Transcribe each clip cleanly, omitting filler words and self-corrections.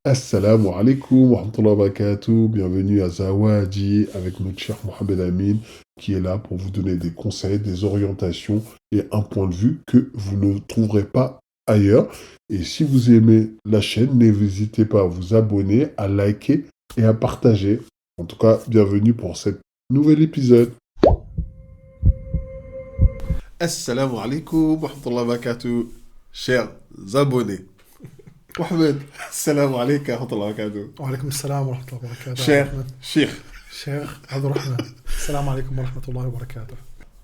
Assalamu alaikum wa rahmatullahi wa barakatuh. Bienvenue à Zawadi avec notre cher Mohamed Amin qui est là pour vous donner des conseils, des orientations et un point de vue que vous ne trouverez pas ailleurs. Et si vous aimez la chaîne, n'hésitez pas à vous abonner, à liker et à partager. En tout cas, bienvenue pour cet nouvel épisode. Assalamu alaikum wa rahmatullahi wa barakatuh. Chers abonnés. Mohamed, assalamu alaikum wa rahmatullahi wa barakatuh. وعليكم السلام ورحمة الله وبركاته عبد Cher الرحمن. Cheikh. Cher عبد الرحمن. السلام عليكم ورحمة الله وبركاته.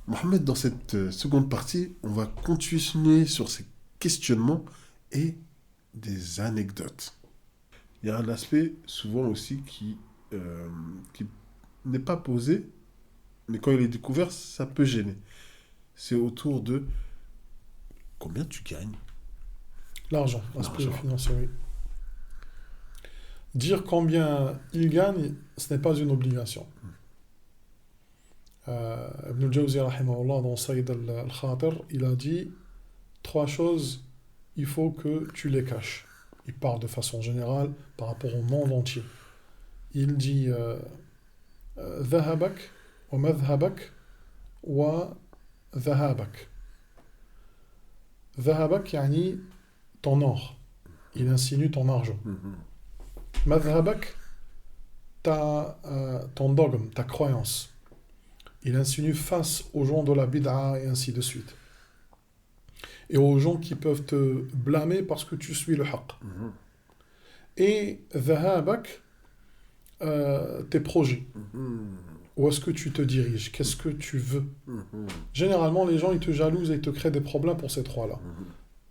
Mohamed, dans cette seconde partie, on va continuer sur ces questionnements et des anecdotes. Il y a un aspect souvent aussi qui n'est pas posé, mais quand il est découvert, ça peut gêner. C'est autour de combien tu gagnes. L'argent, l'aspect L'argent. financier, oui. Dire combien il gagne, ce n'est pas une obligation. Ibn al-Jawzi, rahimahullah, dans Saïd al-Khatir, il a dit trois choses, il faut que tu les caches. Il parle de façon générale par rapport au monde entier. Il dit ذهبك ومذهبك وذهابك. ذهبك يعني ton or. Il insinue ton argent. Madhabak, ton dogme, ta croyance. Il insinue face aux gens de la bid'a et ainsi de suite. Et aux gens qui peuvent te blâmer parce que tu suis le haqq. Et dhahabak, tes projets. Où est-ce que tu te diriges? Qu'est-ce que tu veux? Généralement, les gens, ils te jalousent et ils te créent des problèmes pour ces trois-là.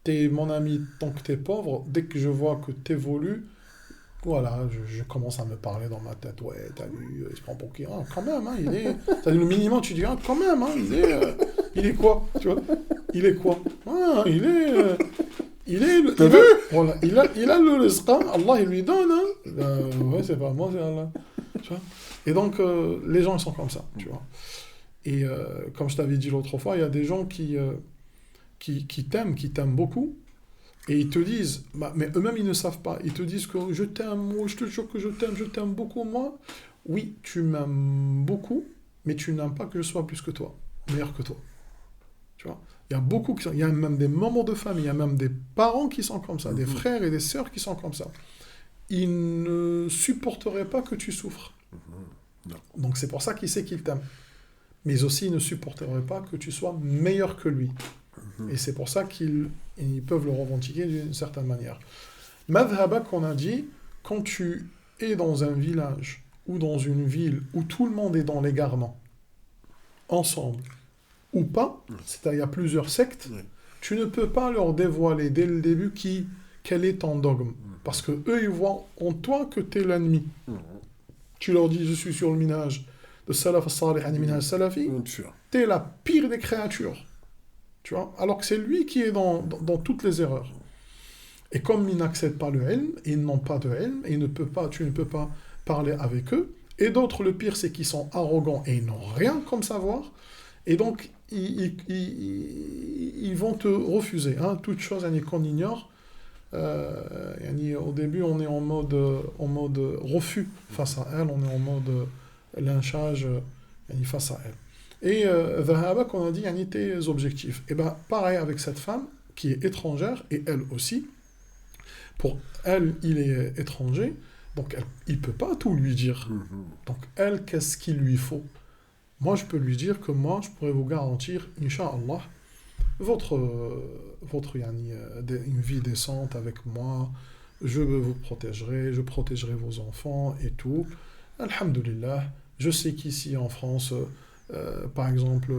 T'es mon ami tant que t'es pauvre, dès que je vois que t'évolues, voilà, je commence à me parler dans ma tête. Ouais, t'as vu, il se prend pour qui? Ah, quand même, hein, il est. T'as le minimum, tu dis, ah, quand même, hein, il est quoi? Tu vois? Il est quoi? Ah, il est. T'as vu? Voilà, il a le rizqa, Allah, il lui donne, hein. Ouais, c'est pas moi, c'est Allah. Tu vois? Et donc, les gens, ils sont comme ça, tu vois. Et comme je t'avais dit l'autre fois, il y a des gens qui t'aiment beaucoup, et ils te disent, bah, mais eux-mêmes ils ne savent pas, ils te disent que je t'aime, moi, je te jure que je t'aime beaucoup, moi. Oui, tu m'aimes beaucoup, mais tu n'aimes pas que je sois plus que toi, meilleur que toi. Tu vois? Il y a beaucoup il y a même des membres de famille, il y a même des parents qui sont comme ça, des frères et des sœurs qui sont comme ça. Ils ne supporteraient pas que tu souffres. Non. Donc c'est pour ça qu'il sait qu'il t'aime. Mais aussi, ils ne supporteraient pas que tu sois meilleur que lui. Et c'est pour ça ils peuvent le revendiquer d'une certaine manière. Madhaba, qu'on a dit, quand tu es dans un village ou dans une ville où tout le monde est dans l'égarement, ensemble, ou pas, c'est-à-dire il y a plusieurs sectes, Oui. tu ne peux pas leur dévoiler dès le début quel est ton dogme. Parce que eux, ils voient en toi que tu es l'ennemi. Tu leur dis, je suis sur le minage de Salaf al-Salih, minhaj salafi, tu es la pire des créatures. Tu vois? Alors que c'est lui qui est dans toutes les erreurs. Et comme ils n'accèdent pas le ilm, ils n'ont pas de ilm, et tu ne peux pas parler avec eux. Et d'autres, le pire, c'est qu'ils sont arrogants et ils n'ont rien comme savoir. Et donc, ils vont te refuser. Hein, toute chose qu'on ignore. Au début, on est en mode refus face à elle, on est en mode lynchage face à elle. Et Dhahaba, qu'on a dit, tes objectifs. Et bien, pareil avec cette femme qui est étrangère, et elle aussi. Pour elle, il est étranger, donc il ne peut pas tout lui dire. Donc elle, qu'est-ce qu'il lui faut? Moi, je peux lui dire que moi, je pourrais vous garantir, Inch'Allah, une vie décente avec moi, je vous protégerai, je protégerai vos enfants et tout. Alhamdulillah, je sais qu'ici en France, par exemple,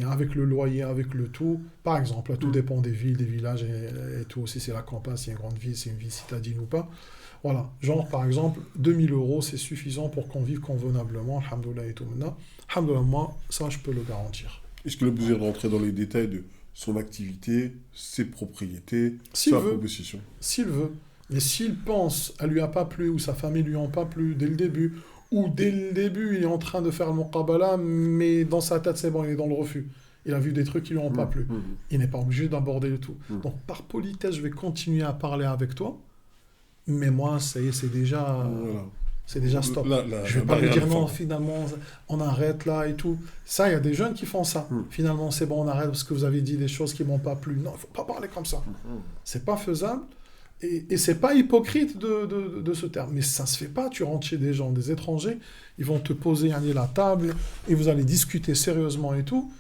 avec le loyer, avec le tout, par exemple, tout dépend des villes, des villages et tout, si c'est la campagne, si c'est une grande ville, si c'est une ville citadine ou pas. Voilà, genre par exemple, 2000 euros, c'est suffisant pour qu'on vive convenablement, alhamdoulilah et tout maintenant. Alhamdoulilah, moi, ça, je peux le garantir. Est-ce qu'il a besoin de rentrer dans les détails de son activité, ses propriétés, S'il sa veut, proposition? s'il veut. Mais s'il pense, elle lui a pas plu, ou sa famille lui a pas plu dès le début, ou dès le début, il est en train de faire le muqabala, mais dans sa tête, c'est bon, il est dans le refus. Il a vu des trucs qui lui ont pas plu. Il n'est pas obligé d'aborder le tout. Donc, par politesse, je vais continuer à parler avec toi, Mais moi, ça y est, Voilà. c'est déjà stop. Je La vais pas lui barrière dire est non, forte. finalement, on arrête là et tout. Ça, il y a des jeunes qui font ça. Finalement, c'est bon, on arrête parce que vous avez dit des choses qui m'ont pas plu. Non, il faut pas parler comme ça. C'est pas faisable. Et c'est pas hypocrite de ce terme. Mais ça se fait pas. Tu rentres chez des gens, des étrangers, ils vont te poser la table et vous allez discuter sérieusement et tout.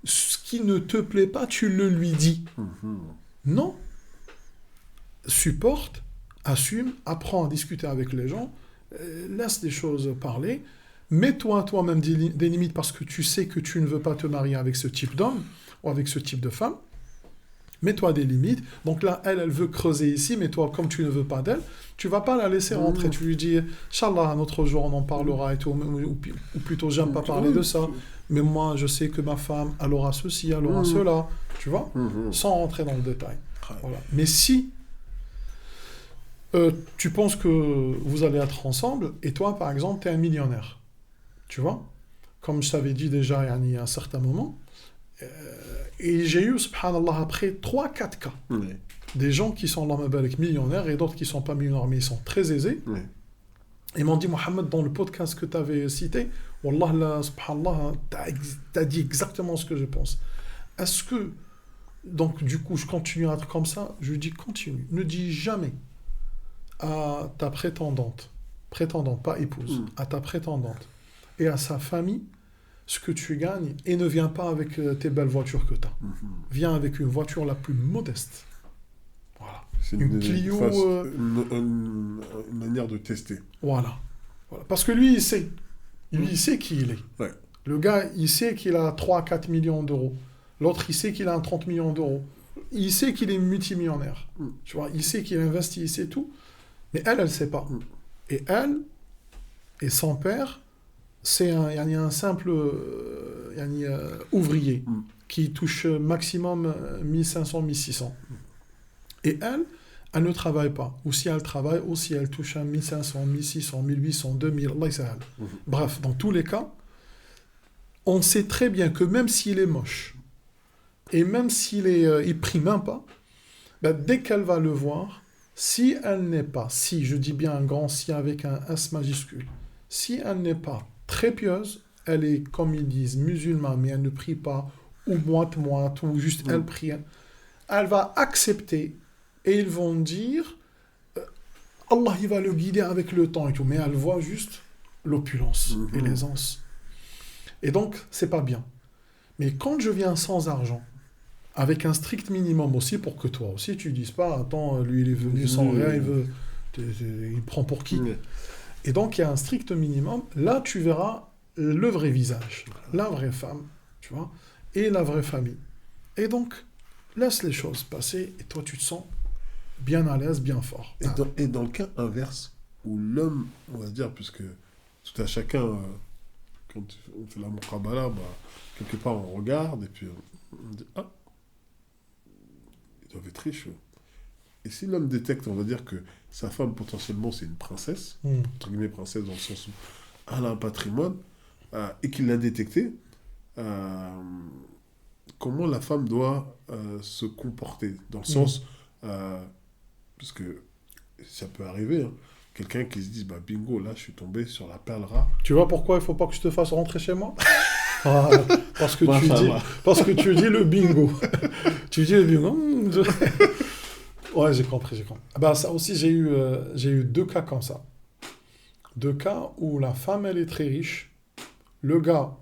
Ce qui ne te plaît pas, tu le lui dis. Non. Supporte, assume, apprends à discuter avec les gens, laisse les choses parler. Mets-toi toi-même des limites parce que tu sais que tu ne veux pas te marier avec ce type d'homme ou avec ce type de femme. Mets-toi des limites. Donc là, elle veut creuser ici, mais toi, comme tu ne veux pas d'elle, tu vas pas la laisser rentrer. Tu lui dis, Inch'Allah, un autre jour, on en parlera et tout. Ou plutôt, j'aime pas parler de ça. Mais moi, je sais que ma femme, elle aura ceci, elle aura cela. Tu vois? Sans rentrer dans le détail. Voilà. Mais si tu penses que vous allez être ensemble, et toi, par exemple, tu es un millionnaire. Tu vois? Comme je t'avais dit déjà il y a un certain moment. Et j'ai eu, subhanallah, après 3-4 cas. Des gens qui sont avec millionnaires et d'autres qui ne sont pas millionnaires, mais ils sont très aisés. Ils m'ont dit, Mohamed, dans le podcast que tu avais cité, Wallah, là, subhanallah, t'as dit exactement ce que je pense. Est-ce que, donc, du coup, je continue à être comme ça? Je dis, continue. Ne dis jamais à ta prétendante, pas épouse, à ta prétendante et à sa famille ce que tu gagnes et ne viens pas avec tes belles voitures que tu as. Viens avec une voiture la plus modeste. Voilà. C'est une Clio. une manière de tester. Voilà. Parce que lui, il sait. Lui, il sait qui il est. Ouais. Le gars, il sait qu'il a 3-4 millions d'euros. L'autre, il sait qu'il a 30 millions d'euros. Il sait qu'il est multimillionnaire. Tu vois, il sait qu'il investit, il sait tout. Mais elle ne sait pas. Et elle, et son père, c'est un simple ouvrier qui touche maximum 1500-1600. Et elle ne travaille pas. Ou si elle travaille, ou si elle touche 1500, 1600, 1800, 2000, Allah yasahal. Bref, dans tous les cas, on sait très bien que même s'il est moche, et même il prie même pas, ben, dès qu'elle va le voir, si elle n'est pas, si, je dis bien un grand si avec un S majuscule, si elle n'est pas très pieuse, elle est, comme ils disent, musulmane, mais elle ne prie pas, ou moite-moite, ou juste elle prie, elle va accepter, et ils vont dire, Allah, il va le guider avec le temps et tout, mais elle voit juste l'opulence et l'aisance. Et donc, c'est pas bien. Mais quand je viens sans argent, avec un strict minimum aussi, pour que toi aussi, tu dises pas, attends, lui, il est venu sans rien, il prend pour qui? Et donc, il y a un strict minimum. Là, tu verras le vrai visage, la vraie femme, tu vois, et la vraie famille. Et donc, laisse les choses passer, et toi, tu te sens bien à l'aise, bien fort. Et dans le cas inverse, où l'homme, on va dire, puisque tout à chacun, quand on fait la muqabala, quelque part, on regarde, et puis on dit, ah, ils doivent être riches. Et si l'homme détecte, on va dire que sa femme, potentiellement, c'est une princesse, entre guillemets princesse dans le sens où elle a un patrimoine, et qu'il l'a détecté, comment la femme doit se comporter? Dans le sens, parce que ça peut arriver, hein, quelqu'un qui se dit, bah bingo, là, je suis tombé sur la perle rare. Tu vois pourquoi il ne faut pas que je te fasse rentrer chez moi? Parce que tu dis le bingo. Tu dis le bingo. Ouais, j'ai compris. Bah, ça aussi, j'ai eu 2 cas comme ça. 2 cas où la femme, elle est très riche. Le gars,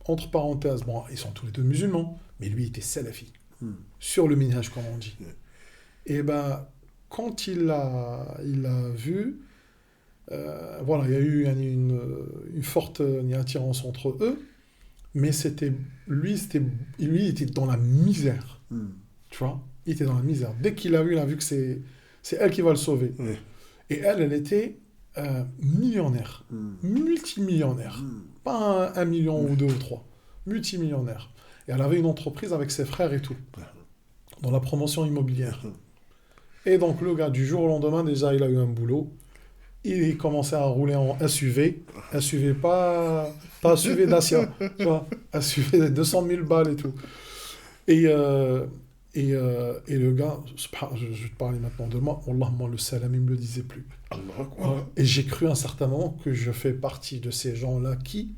entre parenthèses, bon, ils sont tous les deux musulmans, mais lui, il était salafi. Sur le minhaj, comme on dit. Et ben, quand il a vu, voilà, il y a eu une forte attirance entre eux, mais lui, il était dans la misère. Tu vois? Il était dans la misère. Dès qu'il a vu, il a vu que c'est elle qui va le sauver. Et elle était millionnaire, multimillionnaire. Pas 1 million ou 2 ou 3, multimillionnaire. Et elle avait une entreprise avec ses frères et tout, dans la promotion immobilière. Et donc le gars, du jour au lendemain, déjà, il a eu un boulot. Il commençait à rouler en SUV. SUV, pas SUV Dacia, tu vois, SUV de 200 000 balles et tout. Et Et le gars, je vais te parler maintenant de moi, Wallah, moi le salam, il me le disait plus. Allah, quoi. Et j'ai cru à un certain moment que je fais partie de ces gens-là qui,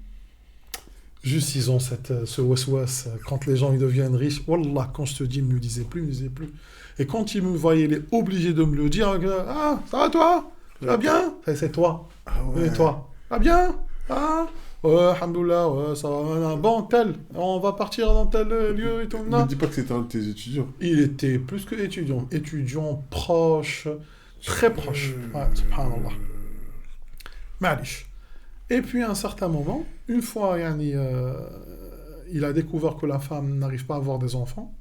juste ils ont ce was-was, quand les gens ils deviennent riches, Wallah, quand je te dis, il me le disait plus, il me le disait plus. Et quand il me voyait, il est obligé de me le dire, ah, ça va toi? Ça va bien? C'est toi. Ah ouais. Et toi? Ça va bien? Ah? Ouais, alhamdoulilah, ouais, ça va. Bon, tel, on va partir dans tel lieu et tout. Ne dis pas que c'était un de tes étudiants. Il était plus que étudiant. Étudiant proche, très proche. Ouais, subhanallah. Malish. Et puis à un certain moment, une fois, yani, il a découvert que la femme n'arrive pas à avoir des enfants.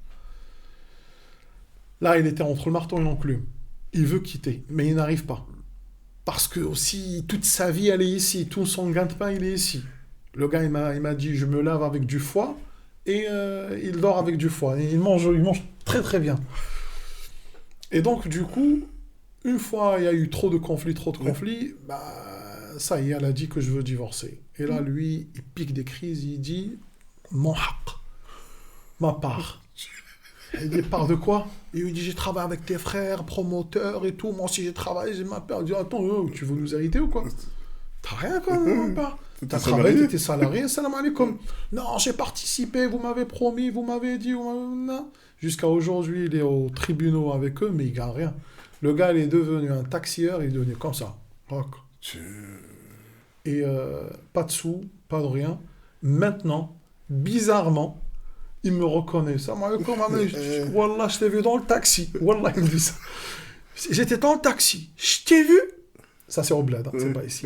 Là, il était entre le marteau et l'enclume. Il veut quitter, mais il n'arrive pas. Parce que aussi, toute sa vie, elle est ici. Tout son gain de pain, il est ici. Le gars, il m'a dit, je me lave avec du foie et il dort avec du foie. Et il mange très très bien. Et donc, du coup, une fois, il y a eu trop de conflits, bah, ça y est, elle a dit que je veux divorcer. Et là, lui, il pique des crises, il dit, mon haq, ma part. Il dit, part de quoi? Il lui dit, j'ai travaillé avec tes frères, promoteurs et tout. Moi aussi, j'ai travaillé, j'ai ma part. Il dit, attends, tu veux nous hériter ou quoi? T'as rien, quoi, même pas. T'as travaillé, t'étais salarié, salam alaikum. Non, j'ai participé, vous m'avez promis, vous m'avez dit, non. Jusqu'à aujourd'hui, il est aux tribunaux avec eux, mais il gagne rien. Le gars, il est devenu un taxieur, il est devenu comme ça. Et pas de sous, pas de rien. Maintenant, bizarrement, il me reconnaît. Ça m'a Wallah, je t'ai vu dans le taxi. Wallah, il me dit ça. J'étais dans le taxi. Je t'ai vu. Ça, c'est au bled, hein, c'est pas ici.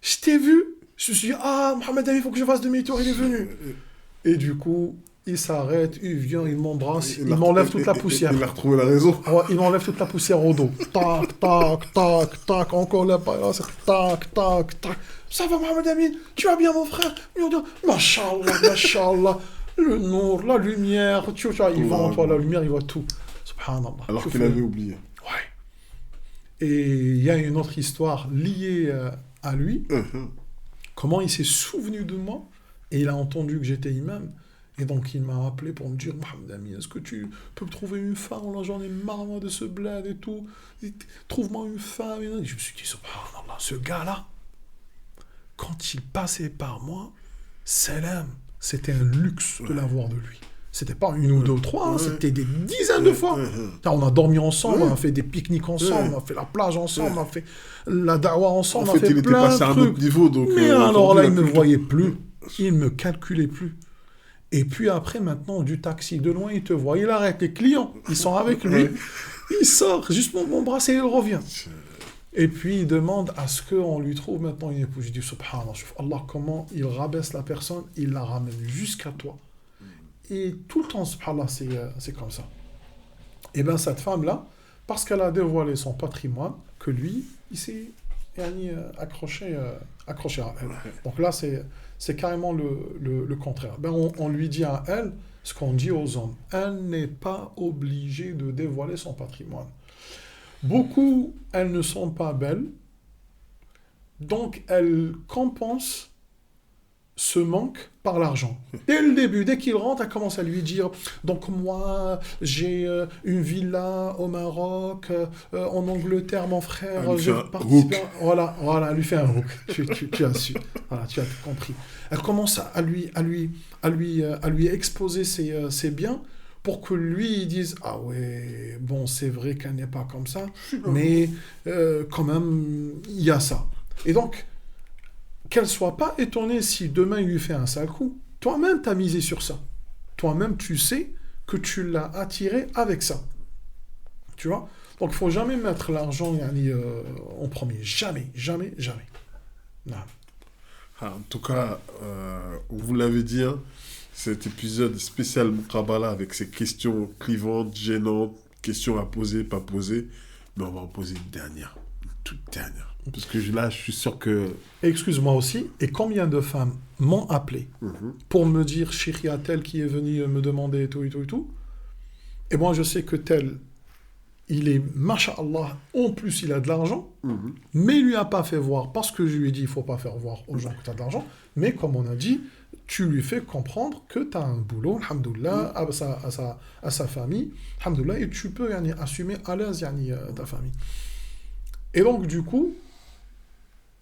Je t'ai vu. Je me suis dit, ah, Mohamed Ali, il faut que je fasse demi-tour, il est venu. Et du coup, il s'arrête, il vient, il m'embrasse, il m'enlève toute la poussière. Il a retrouvé la raison. Ouais, il m'enlève toute la poussière au dos. Tac, tac, tac, tac, encore là, tac, tac, tac. Ça va, Mohamed Amin? Tu vas bien, mon frère? Mashallah, mashallah. Le nour, la lumière, tu vois, il voit en toi la lumière, il voit tout. Subhanallah. Alors qu'il avait oublié. Ouais. Et il y a une autre histoire liée à lui. Comment il s'est souvenu de moi et il a entendu que j'étais imam. Et donc il m'a appelé pour me dire, Mohamed Amin, est-ce que tu peux me trouver une femme? Là, j'en ai marre moi, de ce bled et tout. Trouve-moi une femme. Et je me suis dit, subhanallah, ce gars-là, quand il passait par moi, salam, c'était un luxe de l'avoir de lui. C'était pas une ou deux ou trois, hein, c'était des dizaines de fois. On a dormi ensemble, on a fait des pique-niques ensemble, on a fait la plage ensemble, on a fait la dawa ensemble, En on a fait, fait il était plein passé de à un trucs. autre niveau. Donc, Mais alors là, il ne me voyait plus, il ne me calculait plus. Et puis après, maintenant, du taxi, de loin, il te voit, il arrête les clients, ils sont avec lui, il sort, juste pour m'embrasser, il revient. Et puis il demande à ce qu'on lui trouve maintenant une épouse. Je dis, subhanallah, Allah, comment il rabaisse la personne, il la ramène jusqu'à toi. Et tout le temps, subhanallah, c'est comme ça. Et bien cette femme-là, parce qu'elle a dévoilé son patrimoine, que lui, il s'est accroché à elle. Donc là, c'est carrément le contraire. Ben, on lui dit à elle ce qu'on dit aux hommes. Elle n'est pas obligée de dévoiler son patrimoine. Beaucoup, elles ne sont pas belles, donc elles compensent ce manque par l'argent. Dès le début, dès qu'il rentre, elle commence à lui dire, donc moi, j'ai une villa au Maroc, en Angleterre, mon frère, je participe... Voilà, elle lui fait un hook, tu as su, voilà, tu as compris. Elle commence à lui exposer ses biens, pour que lui, il dise, ah ouais, bon, c'est vrai qu'elle n'est pas comme ça, mais quand même, il y a ça. Et donc, qu'elle ne soit pas étonnée si demain, il lui fait un sale coup. Toi-même, tu as misé sur ça. Toi-même, tu sais que tu l'as attiré avec ça. Tu vois? Donc, il ne faut jamais mettre l'argent en premier. Jamais, jamais, jamais. Non. En tout cas, vous l'avez dit, hein, cet épisode spécial Muqabala avec ces questions clivantes, gênantes, questions à poser, pas poser, mais on va en poser une dernière, une toute dernière. Parce que là, je suis sûr que... Excuse-moi aussi, et combien de femmes m'ont appelé pour me dire, chérie, il y a tel qui est venu me demander et tout, et tout, et tout. Et moi, je sais que tel, il est, masha'Allah, en plus il a de l'argent, mais il lui a pas fait voir, parce que je lui ai dit, il faut pas faire voir aux gens que tu as de l'argent, mais comme on a dit, tu lui fais comprendre que tu as un boulot, alhamdoulilah, à sa famille, alhamdoulilah, et tu peux yani, assumer à l'aise yani, ta famille. Et donc, du coup,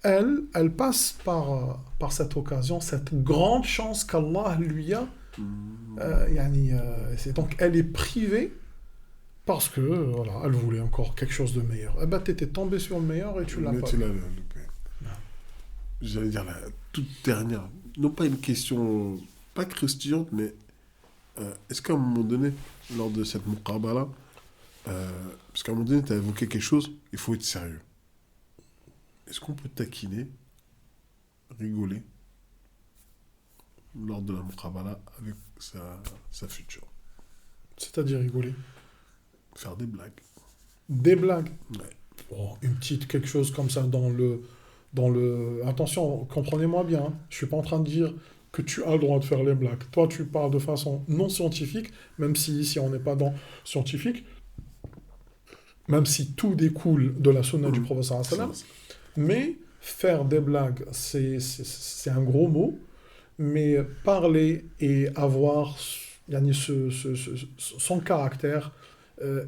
elle passe par cette occasion, cette grande chance qu'Allah lui a, yani, donc elle est privée parce que, voilà, elle voulait encore quelque chose de meilleur. Eh ben, t'étais tombé sur le meilleur et tu l'as Mais pas tu eu. l'as loupé. J'allais dire la toute dernière, non pas une question, pas croustillante, mais est-ce qu'à un moment donné, lors de cette muqabala, parce qu'à un moment donné, tu as évoqué quelque chose, il faut être sérieux. Est-ce qu'on peut taquiner, rigoler, lors de la muqabala avec sa future? C'est-à-dire rigoler. Faire des blagues. Des blagues. Ouais. Oh, une petite quelque chose comme ça Attention, comprenez-moi bien, hein. Je suis pas en train de dire que tu as le droit de faire les blagues. Toi, tu parles de façon non scientifique, même si ici on n'est pas dans scientifique, même si tout découle de la sunna du professeur sallam. Mais faire des blagues, c'est un gros mot, mais parler et avoir yani, son caractère,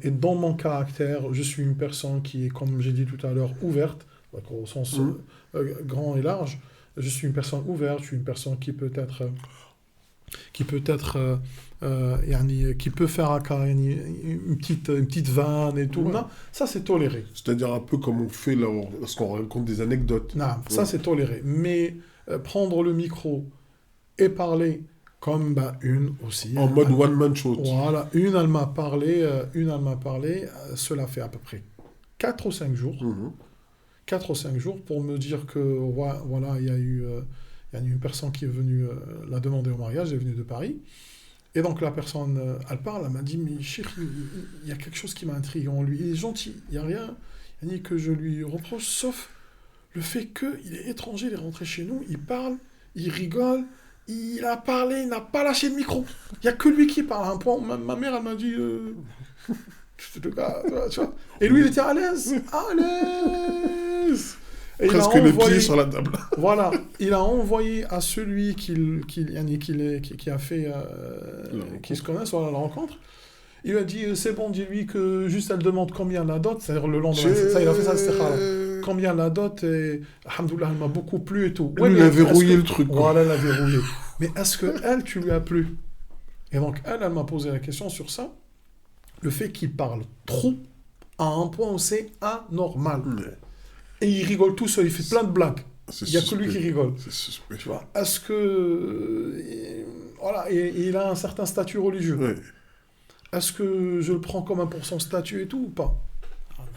et dans mon caractère, je suis une personne qui est, comme j'ai dit tout à l'heure, ouverte, donc au sens grand et large. Je suis une personne ouverte, je suis une personne yani, qui peut faire yani, une petite vanne et tout. Ouais. Non, ça c'est toléré. C'est-à-dire un peu comme on fait lorsqu'on raconte des anecdotes. Non, ça c'est toléré. Mais prendre le micro et parler comme une aussi. En mode one-man show. Voilà, elle m'a parlé, cela fait à peu près 4 ou 5 jours. 4 ou 5 jours pour me dire que voilà, il y a eu une personne qui est venue la demander au mariage, elle est venue de Paris. Et donc la personne, elle parle, elle m'a dit, mais cheikh, il y a quelque chose qui m'a intrigué en lui. Il est gentil, il n'y a rien que je lui reproche, sauf le fait qu'il est étranger, il est rentré chez nous, il parle, il rigole, il a parlé, il n'a pas lâché le micro. Il n'y a que lui qui parle. À un point, ma mère, elle m'a dit... tu vois. Et lui, il était à l'aise. À l'aise. Et presque les pieds sur la table. Voilà. Il a envoyé à celui qui a fait... qui se connaît sur la rencontre. Il lui a dit, c'est bon, dis-lui que juste elle demande combien la dot. C'est-à-dire le lendemain. Ça, il a fait ça, c'était combien la dot, et alhamdoulilah, elle m'a beaucoup plu et tout. Ouais, il a verrouillé le truc. Voilà, elle a verrouillé. Mais est-ce que elle, tu lui as plu? Et donc, elle m'a posé la question sur ça. Le fait qu'il parle trop, à un point où c'est anormal. Et il rigole tout seul, il fait plein de blagues. Il n'y a que lui qui rigole. C'est suspect. Tu vois, est-ce que... voilà, et il a un certain statut religieux. Ouais. Est-ce que je le prends comme un pour son statut et tout ou pas?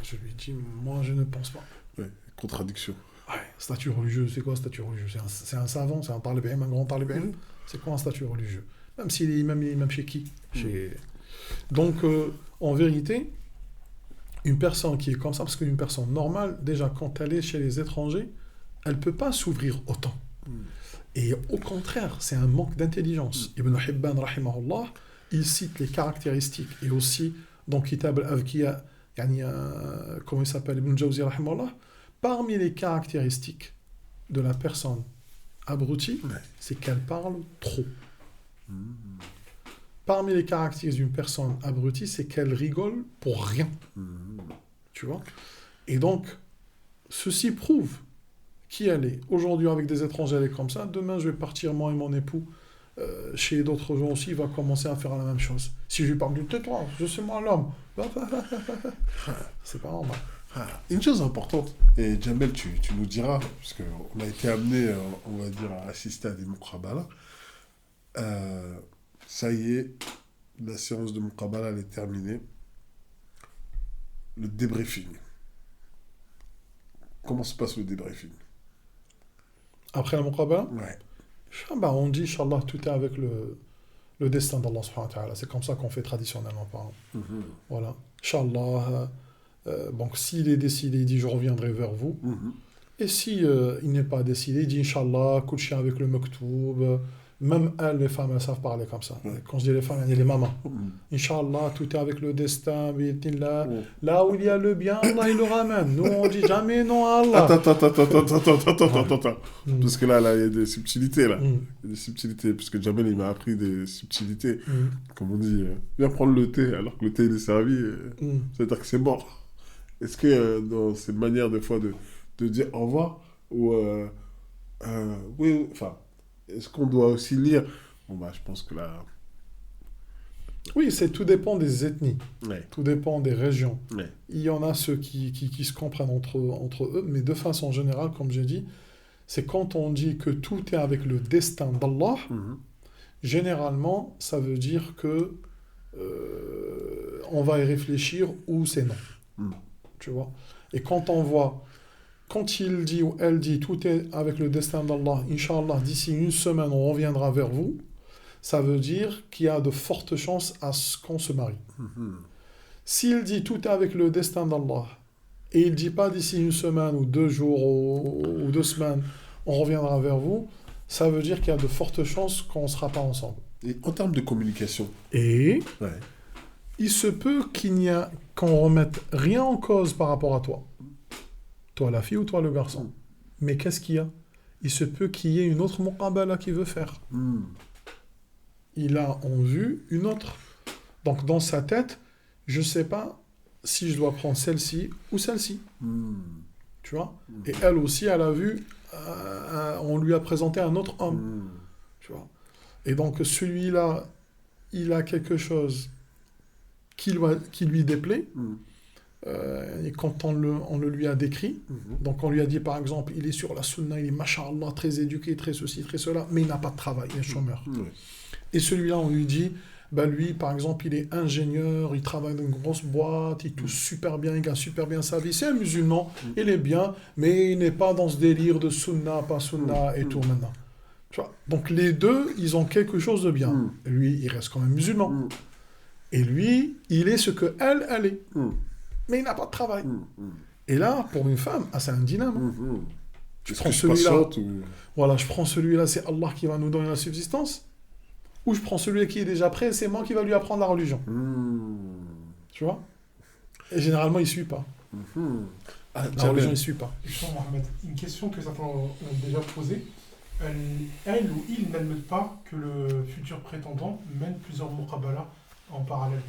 Je lui ai dit, moi je ne pense pas. Ouais, contradiction. Ouais, statut religieux, c'est quoi statut religieux? C'est un savant, c'est un talibé, un grand talibé. C'est quoi un statut religieux? Même s'il est imam chez qui? Donc, en vérité, une personne qui est comme ça, parce qu'une personne normale, déjà, quand elle est chez les étrangers, elle ne peut pas s'ouvrir autant. Et au contraire, c'est un manque d'intelligence. Ibn Hibban, rahimahullah, il cite les caractéristiques, et aussi, dans Kitab al-Avkiya, comment il s'appelle, Ibn Jawzi, rahimahullah, parmi les caractéristiques de la personne abrutie, c'est qu'elle parle trop. Parmi les caractéristiques d'une personne abrutie, c'est qu'elle rigole pour rien. Tu vois? Et donc, ceci prouve qui elle est. Aujourd'hui, avec des étrangers, elle est comme ça. Demain, je vais partir, moi et mon époux, chez d'autres gens aussi, il va commencer à faire la même chose. Si je lui parle du tais-toi, je suis moi l'homme. C'est pas normal. Une chose importante, et Jamel, tu nous diras, parce qu'on a été amené, on va dire, à assister à des muqabala. Ça y est, la séance de muqabala, elle est terminée. Le débriefing. Comment se passe le débriefing? Après la muqabala, Ouais. on dit, Inch'Allah, tout est avec le destin d'Allah subhanahu wa ta'ala. C'est comme ça qu'on fait traditionnellement parlant. Voilà. Inch'Allah, donc s'il est décidé, il dit, je reviendrai vers vous. Et si il n'est pas décidé, il dit, Inch'Allah, kul shay avec le maktoub, Même elles, les femmes, elles savent parler comme ça. Ouais. Quand je dis les femmes, il y a les mamans. Mm. Inch'Allah, tout est avec le destin. Bi'idhnillah. Mm. Là où il y a le bien, Allah il le ramène. Nous, on dit jamais non à Allah. Attends. Mm. Parce que là, il y a des subtilités, là. Mm. Il y a des subtilités, parce que Jamel, il m'a appris des subtilités. Mm. Comme on dit, viens prendre le thé, alors que le thé, il est servi, Mm. ça veut dire que c'est mort. Est-ce que dans ces manières, des fois, de dire au revoir, ou... oui, enfin, est-ce qu'on doit aussi lire... Bon, bah, je pense que là... Oui, tout dépend des ethnies. Ouais, Tout dépend des régions. ouais. Il y en a ceux qui se comprennent entre eux, mais de façon générale, comme j'ai dit, c'est quand on dit que tout est avec le destin d'Allah, Mhm. généralement, ça veut dire que on va y réfléchir ou c'est non. Mm. Tu vois? Et quand on voit, quand il dit ou elle dit tout est avec le destin d'Allah, Inch'Allah, d'ici une semaine, on reviendra vers vous, ça veut dire qu'il y a de fortes chances à ce qu'on se marie. Mhm. S'il dit tout est avec le destin d'Allah, et il ne dit pas d'ici une semaine ou 2 jours ou 2 semaines, on reviendra vers vous, ça veut dire qu'il y a de fortes chances qu'on ne sera pas ensemble. Et en termes de communication, Et ouais. il se peut qu'on remette rien en cause par rapport à toi. Toi la fille ou toi le garçon. Mais qu'est-ce qu'il y a? Il se peut qu'il y ait une autre muqabala qu'il veut faire. Mm. Il a en vue une autre. Donc dans sa tête, je ne sais pas si je dois prendre celle-ci ou celle-ci. Mm. Tu vois? Et elle aussi, elle a vu, on lui a présenté un autre homme. Mm. Tu vois? Et donc celui-là, il a quelque chose qui lui déplaît. Mm. Et quand on le lui a décrit, Mhm. donc on lui a dit par exemple, il est sur la sunna, il est masha'Allah, très éduqué, très ceci, très cela, mais il n'a pas de travail, il est chômeur. Ouais. Et celui-là, on lui dit, bah lui, par exemple, il est ingénieur, il travaille dans une grosse boîte, il touche super bien, il gagne super bien sa vie. C'est un musulman, il est bien, mais il n'est pas dans ce délire de sunna, pas sunna et tout maintenant. Tu vois? Donc les deux, ils ont quelque chose de bien. Mm. Lui, il reste quand même musulman. Mm. Et lui, il est ce que elle est. Mm. Mais il n'a pas de travail. Mm. Mm. Et là, pour une femme, c'est un dilemme. Mhm. Tu Est-ce prends que je celui-là. patiente ou... Voilà, je prends celui-là, c'est Allah qui va nous donner la subsistance. Ou je prends celui qui est déjà prêt, c'est moi qui va lui apprendre la religion. Mm. Tu vois? Et généralement, il ne suit pas. Mhm. Ah, La Jamel. religion, il ne suit pas. Justement, Mohamed, une question que certains ont déjà posée. Elle ou il n'admettent pas que le futur prétendant mène plusieurs muqabala en parallèle.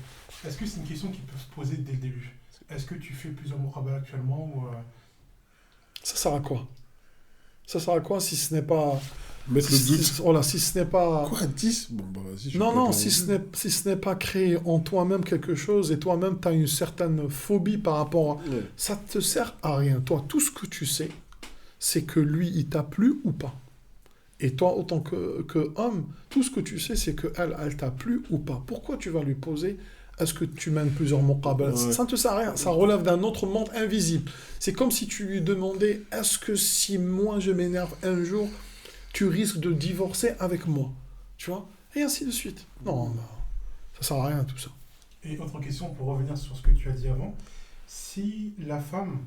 Est-ce que c'est une question qui peut se poser dès le début? Est-ce que tu fais plusieurs muqabala actuellement ou Ça sert à quoi? Ça sert à quoi si ce n'est pas... Mettre le doute. Voilà, si ce n'est pas... Quoi, 10? Bon, bah vas-y. je Non, vais non, pas si t'en- ce n'est pas créer en toi-même quelque chose et toi-même, tu as une certaine phobie par rapport à... Ouais. Ça te sert à rien. Toi, tout ce que tu sais, c'est que lui, il t'a plu ou pas. Et toi, autant que homme, tout ce que tu sais, c'est qu'elle, elle t'a plu ou pas. Pourquoi tu vas lui poser est-ce que tu mènes plusieurs muqabala? Ouais. Ça ne te sert à rien. Ça relève d'un autre monde invisible. C'est comme si tu lui demandais est-ce que si moi je m'énerve un jour, tu risques de divorcer avec moi? Tu vois? Et ainsi de suite. Non, non, ça sert à rien tout ça. Et autre question pour revenir sur ce que tu as dit avant. Si la femme,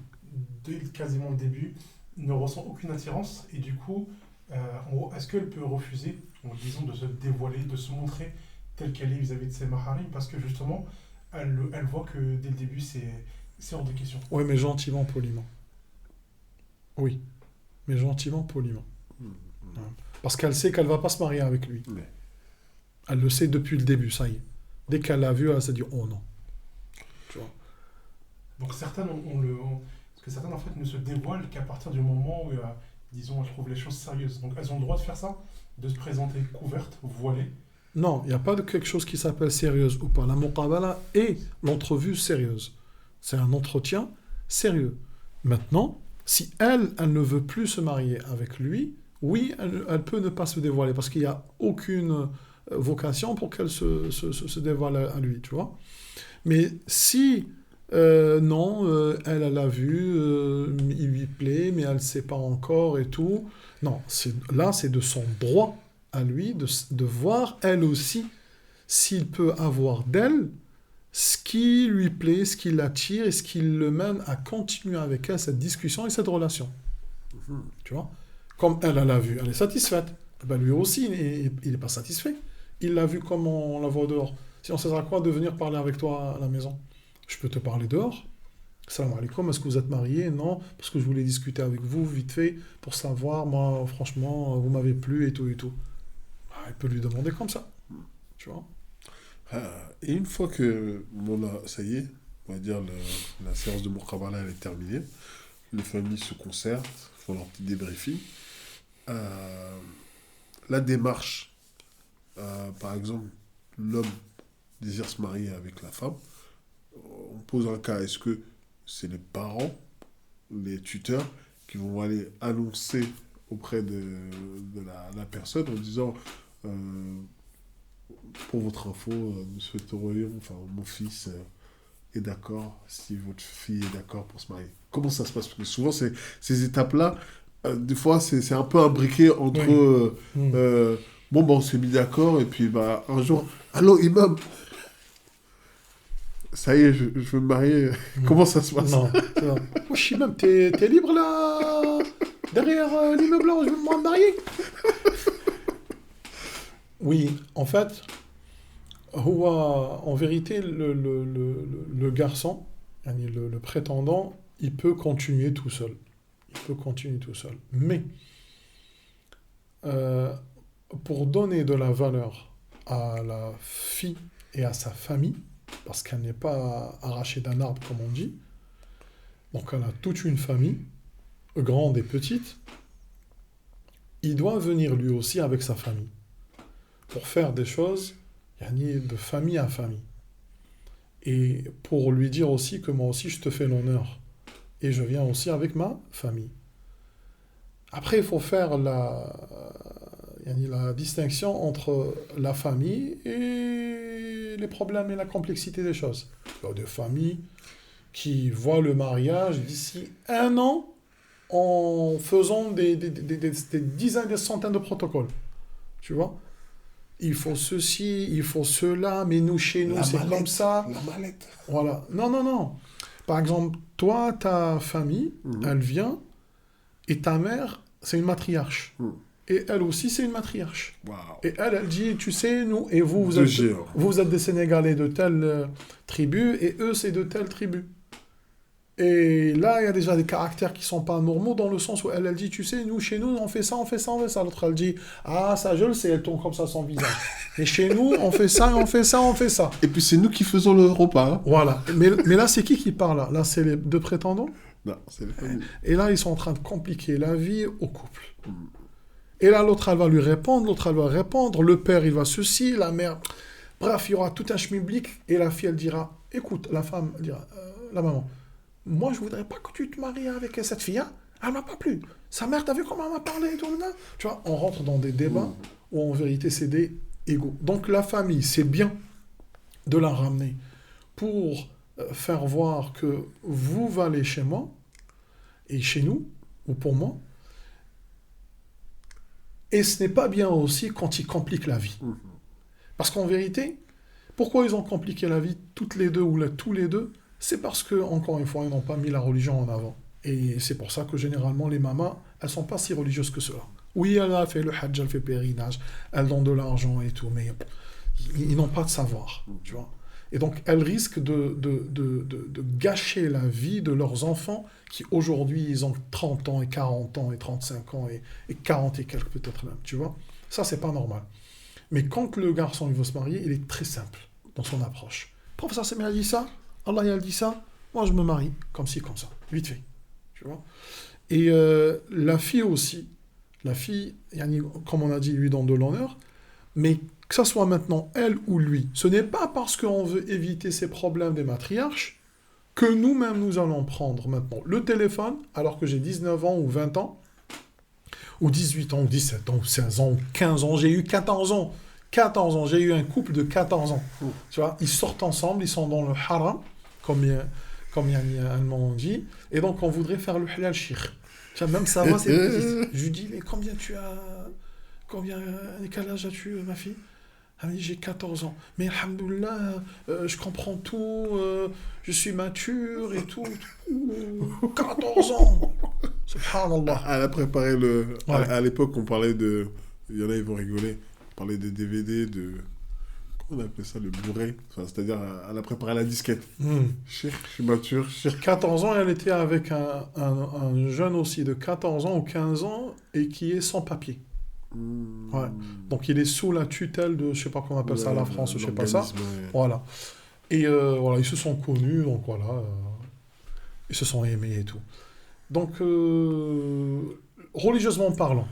dès quasiment le début, ne ressent aucune attirance et du coup, en gros, est-ce qu'elle peut refuser, en disant, de se dévoiler, de se montrer telle qu'elle est vis-à-vis de ses maharim parce que justement, elle voit que dès le début, c'est hors de question. Oui, mais gentiment, poliment. Oui, mais gentiment, poliment. Ouais. Parce qu'elle sait qu'elle ne va pas se marier avec lui. Ouais. Elle le sait depuis le début, ça y est. Dès qu'elle l'a vu, elle s'est dit « Oh non ». Tu vois? Donc certaines, parce que certaines en fait ne se dévoilent qu'à partir du moment où, disons, elles trouvent les choses sérieuses. Donc elles ont le droit de faire ça, de se présenter couvertes, voilées. Non, il n'y a pas de quelque chose qui s'appelle sérieuse ou pas. La muqabala est l'entrevue sérieuse. C'est un entretien sérieux. Maintenant, si elle ne veut plus se marier avec lui, oui, elle peut ne pas se dévoiler parce qu'il n'y a aucune vocation pour qu'elle se dévoile à lui, tu vois. Mais si, non, elle l'a vu, il lui plaît, mais elle ne sait pas encore et tout, non, là, c'est de son droit à lui de voir, elle aussi, s'il peut avoir d'elle ce qui lui plaît, ce qui l'attire et ce qui le mène à continuer avec elle cette discussion et cette relation. Tu vois? Comme elle l'a vu, elle est satisfaite. Ben lui aussi, il n'est pas satisfait. Il l'a vu comme on la voit dehors. Sinon, ça sert à quoi de venir parler avec toi à la maison? Je peux te parler dehors. Salam alaikum, est-ce que vous êtes marié? Non, parce que je voulais discuter avec vous vite fait pour savoir, moi, franchement, vous m'avez plu et tout et tout. Ah, il peut lui demander comme ça, tu vois. Et une fois que, bon là, ça y est, on va dire, la séance de Moukhabala, elle est terminée, les familles se concertent, font leur petit débriefing. La démarche, par exemple, l'homme désire se marier avec la femme, on pose un cas, est-ce que c'est les parents, les tuteurs, qui vont aller annoncer auprès de la personne en disant pour votre info, nous souhaiterions, enfin mon fils est d'accord, si votre fille est d'accord pour se marier. Comment ça se passe? Parce que souvent ces étapes-là, des fois c'est un peu imbriqué entre bon bah on s'est mis d'accord et puis bah un jour, allô imam, ça y est, je veux me marier. Comment ça se passe? Non, c'est vrai. Wesh, imam, t'es libre là, derrière l'immeuble là où je veux me marier? Oui, en fait, en vérité, le garçon, le prétendant, il peut continuer tout seul. Il peut continuer tout seul. Mais, pour donner de la valeur à la fille et à sa famille, parce qu'elle n'est pas arrachée d'un arbre, comme on dit, donc elle a toute une famille, grande et petite, il doit venir lui aussi avec sa famille, pour faire des choses de famille à famille. Et pour lui dire aussi que moi aussi je te fais l'honneur. Et je viens aussi avec ma famille. Après, il faut faire la distinction entre la famille et les problèmes et la complexité des choses. Il y a des familles qui voient le mariage d'ici 1 an en faisant des dizaines, des centaines de protocoles. Tu vois? Il faut ceci, il faut cela, mais nous, chez nous, c'est comme ça. La mallette. Voilà. Non. Par exemple, toi, ta famille, elle vient, et ta mère, c'est une matriarche. Et elle aussi, c'est une matriarche. Wow. Et elle dit, tu sais, nous, et vous, vous êtes des Sénégalais de telle tribu, et eux, c'est de telle tribu. Et là, il y a déjà des caractères qui sont pas normaux dans le sens où elle dit, tu sais, nous, chez nous, on fait ça, on fait ça, on fait ça. L'autre, elle dit, ah, ça, je le sais, elle tourne comme ça son visage. Mais chez nous, on fait ça, on fait ça, on fait ça. Et puis c'est nous qui faisons le repas. Hein. Voilà. Mais là, c'est qui parle là? Là, c'est les deux prétendants? Non, c'est les familles. Et là, ils sont en train de compliquer la vie au couple. Et là, l'autre, elle va lui répondre, l'autre, elle va répondre, le père, il va ceci, la mère... Bref, il y aura tout un schmilblick, et la fille, elle dira, écoute, la femme, elle dira, la maman, moi, je voudrais pas que tu te maries avec cette fille, hein. Elle m'a pas plu. Sa mère, t'as vu comment elle m'a parlé et tout, là. Tu vois, on rentre dans des débats où, en vérité, c'est des égaux. Donc, la famille, c'est bien de la ramener pour faire voir que vous valez chez moi, et chez nous, ou pour moi. Et ce n'est pas bien aussi quand ils compliquent la vie. Parce qu'en vérité, pourquoi ils ont compliqué la vie toutes les deux ou tous les deux? C'est parce que, encore une fois, ils n'ont pas mis la religion en avant. Et c'est pour ça que généralement, les mamas, elles ne sont pas si religieuses que cela. Oui, elle a fait le hajj, elle fait pèlerinage, elle donne de l'argent et tout, mais ils n'ont pas de savoir, tu vois. Et donc, elles risquent de gâcher la vie de leurs enfants qui, aujourd'hui, ils ont 30 ans et 40 ans et 35 ans et 40 et quelques peut-être même, tu vois. Ça, c'est pas normal. Mais quand le garçon il veut se marier, il est très simple dans son approche. Le professeur Samir a dit ça, Allah il a dit ça, moi je me marie, comme ci, comme ça, vite fait, tu vois. Et la fille aussi, comme on a dit, lui donne de l'honneur, mais que ça soit maintenant elle ou lui, ce n'est pas parce qu'on veut éviter ces problèmes des matriarches que nous-mêmes nous allons prendre maintenant le téléphone, alors que j'ai 19 ans ou 20 ans, ou 18 ans, ou 17 ans, ou 16 ans, ou 15 ans, j'ai eu 14 ans. 14 ans, j'ai eu un couple de 14 ans. Tu vois, ils sortent ensemble, ils sont dans le haram, comme on dit, et donc on voudrait faire le halal shir. Tu vois, même ça va, c'est petit. Je lui dis, mais quel âge as-tu, ma fille? Elle me dit, j'ai 14 ans. Mais alhamdoulilah, je comprends tout, je suis mature et tout. 14 ans. Subhanallah. Elle a préparé à l'époque, on parlait de Il y en a, ils vont rigoler. Parler des DVD, de... Comment on appelle ça, le Blu-ray? Enfin, c'est-à-dire, elle a préparé la disquette. Je suis mature, 14 ans, elle était avec un jeune aussi de 14 ans ou 15 ans et qui est sans papier. Ouais. Donc il est sous la tutelle de, je sais pas comment on appelle ça à la France, je sais pas ça. Voilà. Et voilà, ils se sont connus, donc voilà. Ils se sont aimés et tout. Donc, religieusement parlant,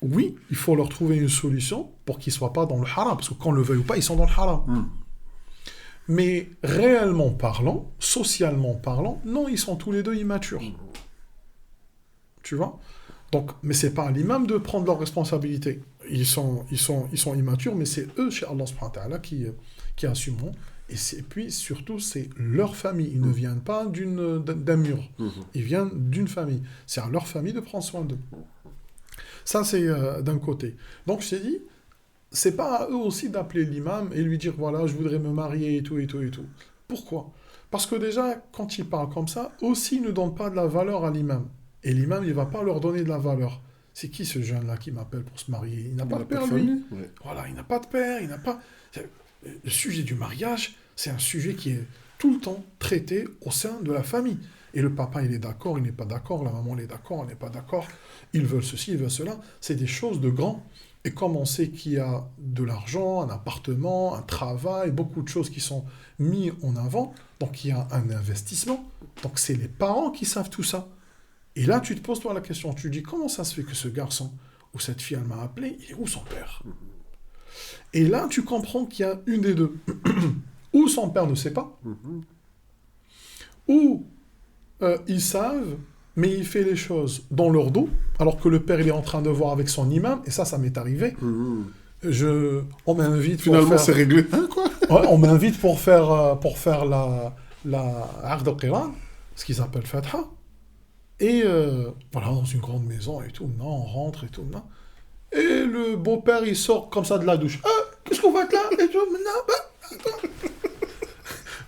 oui, il faut leur trouver une solution pour qu'ils ne soient pas dans le haram, parce que qu'on le veuille ou pas, ils sont dans le haram. Mais réellement parlant, socialement parlant, non, ils sont tous les deux immatures. Tu vois? Donc, mais c'est pas à l'imam de prendre leurs responsabilités. Ils sont immatures, mais c'est eux, chez Allah subhanahu wa ta'ala, qui assumeront. Et puis, surtout, c'est leur famille. Ils ne viennent pas d'un mur. Ils viennent d'une famille. C'est à leur famille de prendre soin d'eux. Ça, c'est d'un côté. Donc, je t'ai dit, c'est pas à eux aussi d'appeler l'imam et lui dire, voilà, je voudrais me marier et tout, et tout, et tout. Pourquoi? Parce que déjà, quand ils parlent comme ça, aussi, ils ne donnent pas de la valeur à l'imam. Et l'imam, il ne va pas leur donner de la valeur. C'est qui ce jeune-là qui m'appelle pour se marier? Il n'a pas de père, lui. Voilà, il n'a pas de père, il n'a pas... Le sujet du mariage, c'est un sujet qui est tout le temps traité au sein de la famille. Et le papa, il est d'accord, il n'est pas d'accord, la maman, elle est d'accord, elle n'est pas d'accord, ils veulent ceci, ils veulent cela. C'est des choses de grands. Et comme on sait qu'il y a de l'argent, un appartement, un travail, beaucoup de choses qui sont mises en avant, donc il y a un investissement. Donc c'est les parents qui savent tout ça. Et là, tu te poses toi la question, tu dis, comment ça se fait que ce garçon ou cette fille, elle m'a appelé, il est où son père? Et là, tu comprends qu'il y a une des deux. Ou son père ne sait pas, ou ils savent, mais il fait les choses dans leur dos, alors que le père, il est en train de voir avec son imam, et ça m'est arrivé. On m'invite finalement, pour faire... c'est réglé. Hein, quoi ouais, on m'invite pour faire la Aqd al-Qiran, ce qu'ils appellent Fatha. Et voilà, dans une grande maison et tout, on rentre et tout, et le beau-père, il sort comme ça de la douche. Qu'est-ce qu'on va être là et tout, attends.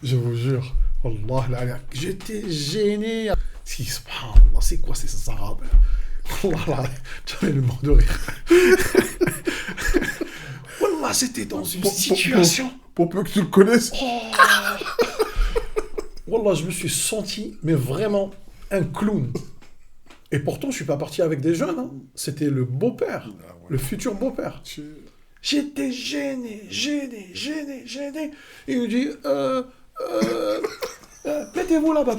Je vous jure, Allah, j'étais gêné. C'est quoi ces Arabes? Wallah, j'avais le mort de rire. Wallah, c'était dans une situation... Pour peu que tu le connaisses. Wallah, je me suis senti, mais vraiment, un clown. Et pourtant, je ne suis pas parti avec des jeunes. Hein. C'était le beau-père, le futur beau-père. J'étais gêné. Il me dit, mettez-vous là-bas.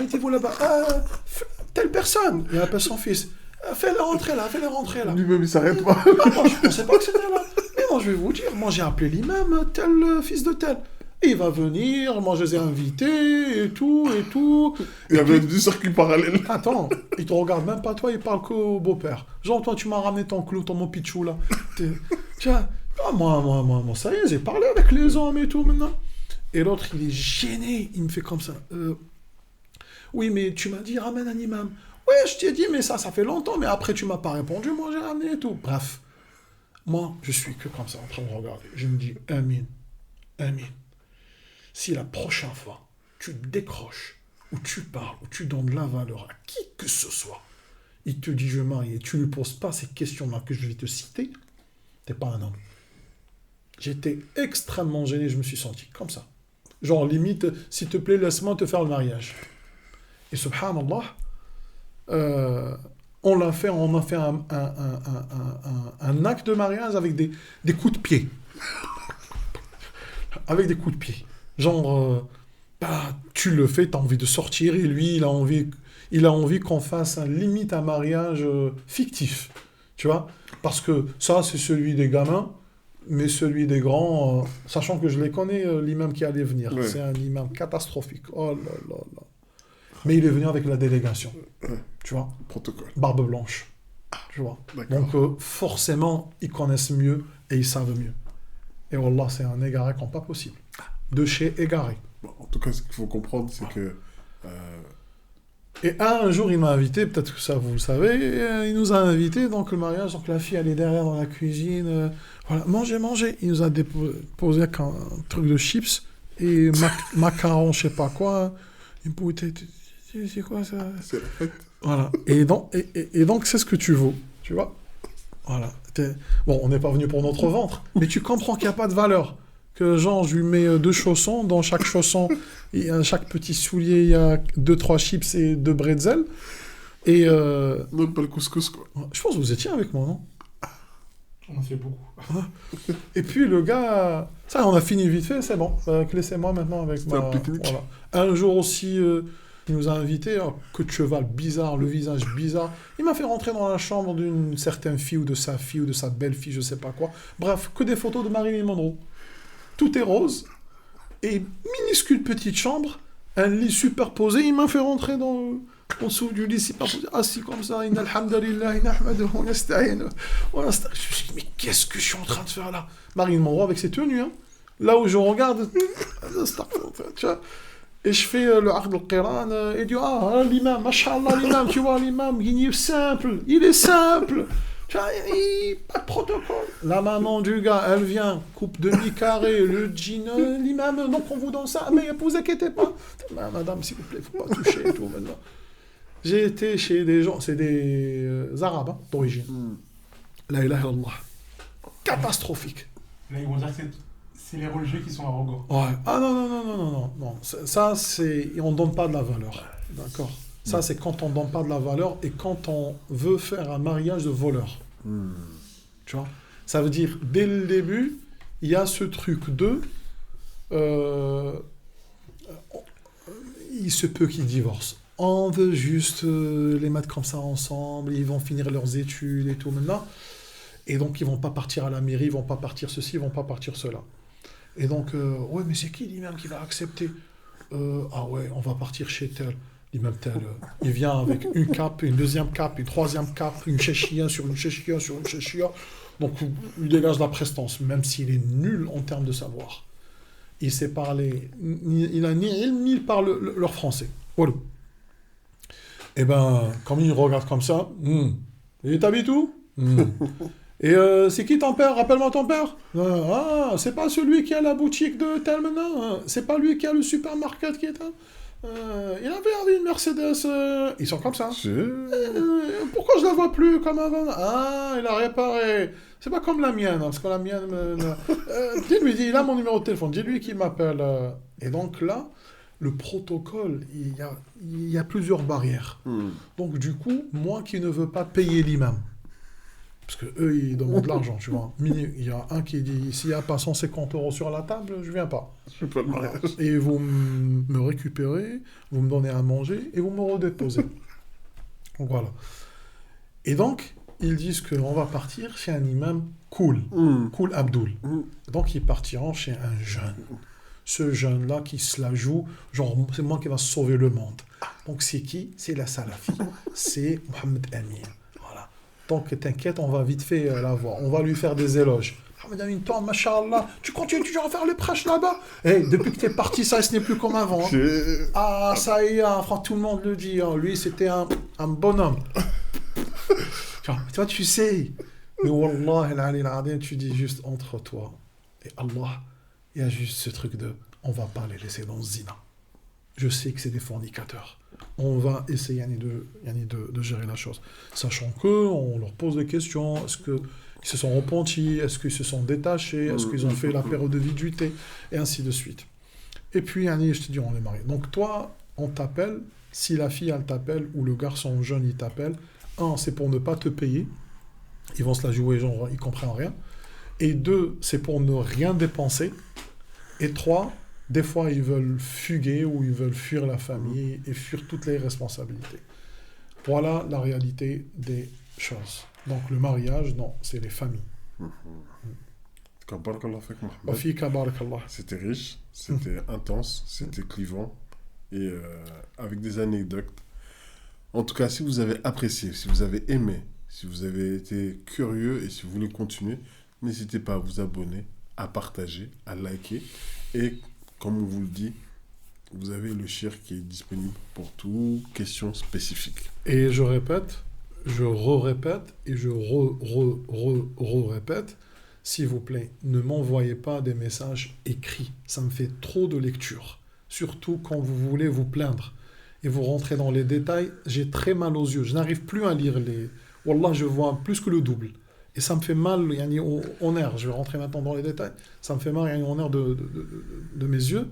Telle personne. Il appelle son fils. Fais-le rentrer là. Lui-même, il s'arrête pas. Moi, je ne pensais pas que c'était là. Mais non, je vais vous dire, moi, j'ai appelé l'imam, tel fils de tel. Et il va venir, moi je les ai invités, et tout. Il y avait du circuit parallèle. Attends, il te regarde même pas toi, il parle qu'au beau-père. Genre, toi, tu m'as ramené ton clou, ton mon pichou, là. Tiens, moi, ça y est, j'ai parlé avec les hommes et tout, maintenant. Et l'autre, il est gêné, il me fait comme ça. Oui, mais tu m'as dit, ramène un imam. Ouais, je t'ai dit, mais ça fait longtemps, mais après, tu m'as pas répondu, moi, j'ai ramené et tout. Bref, moi, je suis que comme ça, en train de regarder. Je me dis, Amin. Si la prochaine fois, tu décroches, ou tu parles, ou tu donnes de la valeur à qui que ce soit, il te dit je marie et tu ne lui poses pas ces questions-là que je vais te citer, t'es pas un homme. J'étais extrêmement gêné, je me suis senti comme ça. Genre limite, s'il te plaît, laisse-moi te faire le mariage. Et subhanallah, on a fait un acte de mariage avec des coups de pied. Avec des coups de pied. Genre, tu le fais, tu as envie de sortir, et lui, il a envie qu'on fasse limite un mariage fictif. Tu vois? Parce que ça, c'est celui des gamins, mais celui des grands, sachant que je les connais, l'imam qui allait venir. Ouais. C'est un imam catastrophique. Oh là là là. Mais il est venu avec la délégation. Tu vois? Protocole. Barbe blanche. Tu vois? Donc, forcément, ils connaissent mieux et ils savent mieux. Et Wallah, c'est un égaré comme pas possible. De chez égaré. Bon, en tout cas, ce qu'il faut comprendre, c'est que... Et un jour, il m'a invité, peut-être que ça vous le savez, il nous a invités, donc le mariage, donc la fille, elle est derrière dans la cuisine, voilà, mangez. Il nous a déposé un truc de chips et macarons, je sais pas quoi. Une bouteille, c'est quoi ça? C'est la fête. Voilà. Et donc, c'est ce que tu vaux, tu vois. Voilà. Bon, on n'est pas venu pour notre ventre, mais tu comprends qu'il n'y a pas de valeur. Que genre, je lui mets 2 chaussons, dans chaque chausson, chaque petit soulier, il y a 2-3 chips et 2 bretzels. Et Même pas le couscous, quoi. je pense que vous étiez avec moi, non? On en fait beaucoup. Et puis le gars, ça on a fini vite fait, c'est bon. Laissez-moi maintenant avec C'était un pique-nique. Voilà. Un jour aussi, il nous a invités, que de cheval bizarre, le visage bizarre. Il m'a fait rentrer dans la chambre d'une certaine fille ou de sa belle-fille, je sais pas quoi. Bref, que des photos de Marilyn Monroe. Tout est rose. Et minuscule petite chambre, un lit superposé. Il m'a fait rentrer en dessous du lit superposé, assis comme ça. Inna alhamdulillah, inna ahmaduhu, wa nasta'inu. Je me suis dit, mais qu'est-ce que je suis en train de faire là? Marilyn Monroe avec ses tenues, hein. Là où je regarde, tu vois. Et je fais le Aqd al-Qiran, et dit, l'imam, mashallah, l'imam, tu vois, l'imam, il est simple, tu vois, pas de protocole. La maman du gars, elle vient, coupe demi-carré, le jean, l'imam, donc on vous donne ça, mais vous inquiétez pas. Madame, s'il vous plaît, faut pas toucher et tout maintenant. J'ai été chez des gens, c'est des Arabes, hein, d'origine. La ilaha illallah. Catastrophique. Là, ils vont dire que c'est les religieux qui sont arrogants. Ouais. Ah non. Ça, c'est... On ne donne pas de la valeur. D'accord. Ça, c'est quand on ne donne pas de la valeur et quand on veut faire un mariage de voleur. Tu vois? Ça veut dire, dès le début, il y a ce truc de... il se peut qu'ils divorcent. On veut juste les mettre comme ça ensemble, ils vont finir leurs études et tout maintenant. Et donc, ils vont pas partir à la mairie, ils vont pas partir ceci, ils vont pas partir cela. Et donc, ouais, mais c'est qui l'imam qui va accepter? Ah ouais, on va partir chez tel. L'imam tel, il vient avec une cape, une deuxième cape, une troisième cape, une chéchia sur une chéchia sur une chéchia. Donc, il dégage la prestance, même s'il est nul en termes de savoir. Il sait parler, il a ni ilm, ni il parle leur français. Voilà. Et ben, comme il regarde comme ça, et t'habites où? Et c'est qui ton père? Rappelle-moi ton père. Ah, c'est pas celui qui a la boutique de tel maintenant. C'est pas lui qui a le supermarché qui est là. Il avait une Mercedes. Ils sont comme ça. Pourquoi je la vois plus comme avant? Ah, il a réparé. C'est pas comme la mienne, parce que la mienne... dis-lui, il a mon numéro de téléphone. Dis-lui qu'il m'appelle. Et donc là, le protocole, il y a plusieurs barrières. Donc du coup, moi qui ne veux pas payer l'imam, parce qu'eux, ils demandent de l'argent, tu vois. Il y a un qui dit, s'il n'y a pas 150 € sur la table, je ne viens pas. Je fais pas le mariage. Et vous me récupérez, vous me donnez à manger, et vous me redéposez. Donc voilà. Et donc, ils disent qu'on va partir chez un imam cool, cool Abdul. Donc, ils partiront chez un jeune. Ce jeune-là qui se la joue, genre, c'est moi qui va sauver le monde. Donc, c'est qui? C'est la Salafi. C'est Mohamed Amin. Donc, t'inquiète, on va vite fait la voir. On va lui faire des éloges. Mohamed Amin, toi, machallah, tu continues toujours à faire les prêches là-bas? Depuis que t'es parti, ça, ce n'est plus comme avant. Hein. Ah, ça y est, hein, tout le monde le dit. Hein. Lui, c'était un bonhomme. Toi, tu sais. Mais wallah, tu dis juste entre toi et Allah, il y a juste ce truc de, on va pas les laisser dans le zina. Je sais que c'est des fornicateurs. On va essayer de gérer la chose. Sachant qu'on leur pose des questions. Est-ce qu'ils se sont repentis? Est-ce qu'ils se sont détachés? Est-ce qu'ils ont fait la période de viduité? Et ainsi de suite. Et puis, je te dis, on est mariés. Donc toi, on t'appelle. Si la fille, elle t'appelle, ou le garçon jeune, il t'appelle, c'est pour ne pas te payer. Ils vont se la jouer, genre, ils comprennent rien. Et 2, c'est pour ne rien dépenser. Et 3, des fois, ils veulent fuguer ou ils veulent fuir la famille et fuir toutes les responsabilités. Voilà la réalité des choses. Donc, le mariage, non, c'est les familles. C'était riche, c'était intense, c'était clivant et avec des anecdotes. En tout cas, si vous avez apprécié, si vous avez aimé, si vous avez été curieux et si vous voulez continuer, n'hésitez pas à vous abonner, à partager, à liker et comme on vous le dit, vous avez le shir qui est disponible pour toutes questions spécifiques. Et je répète, je répète et je répète, s'il vous plaît, ne m'envoyez pas des messages écrits. Ça me fait trop de lecture. Surtout quand vous voulez vous plaindre et vous rentrez dans les détails. J'ai très mal aux yeux. Je n'arrive plus à lire les... Wallah, je vois plus que le double. Et ça me fait mal yani, au nerf. Je vais rentrer maintenant dans les détails. Ça me fait mal yani, au nerf de mes yeux.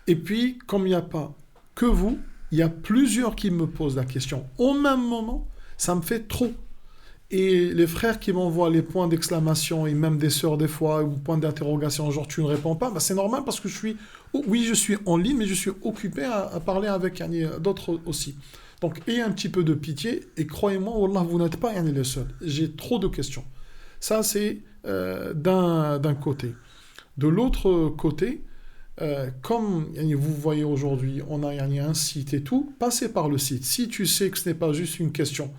Et puis, comme il n'y a pas que vous, il y a plusieurs qui me posent la question. Au même moment, ça me fait trop. Et les frères qui m'envoient les points d'exclamation, et même des sœurs des fois, ou points d'interrogation, genre tu ne réponds pas, bah, c'est normal parce que je suis en ligne, mais je suis occupé à parler avec yani, d'autres aussi. Donc, ayez un petit peu de pitié, et croyez-moi, Wallah, vous n'êtes pas yani, les seuls. J'ai trop de questions. Ça, c'est d'un côté. De l'autre côté, comme yani, vous voyez aujourd'hui, on a yani, un site et tout, passez par le site. Si tu sais que ce n'est pas juste une question,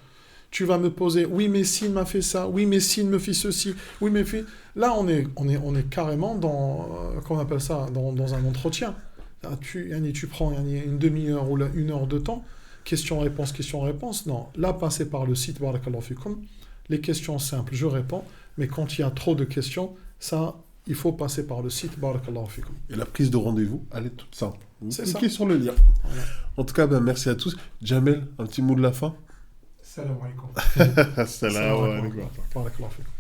tu vas me poser, oui, mais s'il m'a fait ça, oui, mais s'il me fait ceci, oui, mais fait... Là, on est carrément dans, comment on appelle ça, dans un entretien. Là, tu prends yani, une demi-heure ou une heure de temps, question-réponse, question-réponse. Non, là, passez par le site, barakallahu fikum. Les questions simples, je réponds, mais quand il y a trop de questions, ça, il faut passer par le site, barakallahu fikum. Et la prise de rendez-vous, elle est toute simple. Vous C'est cliquez ça. sur le lien. Voilà. En tout cas, ben, merci à tous. Jamel, un petit mot de la fin. Salam alaikum. Salam alaikum. Barakallahu fikum.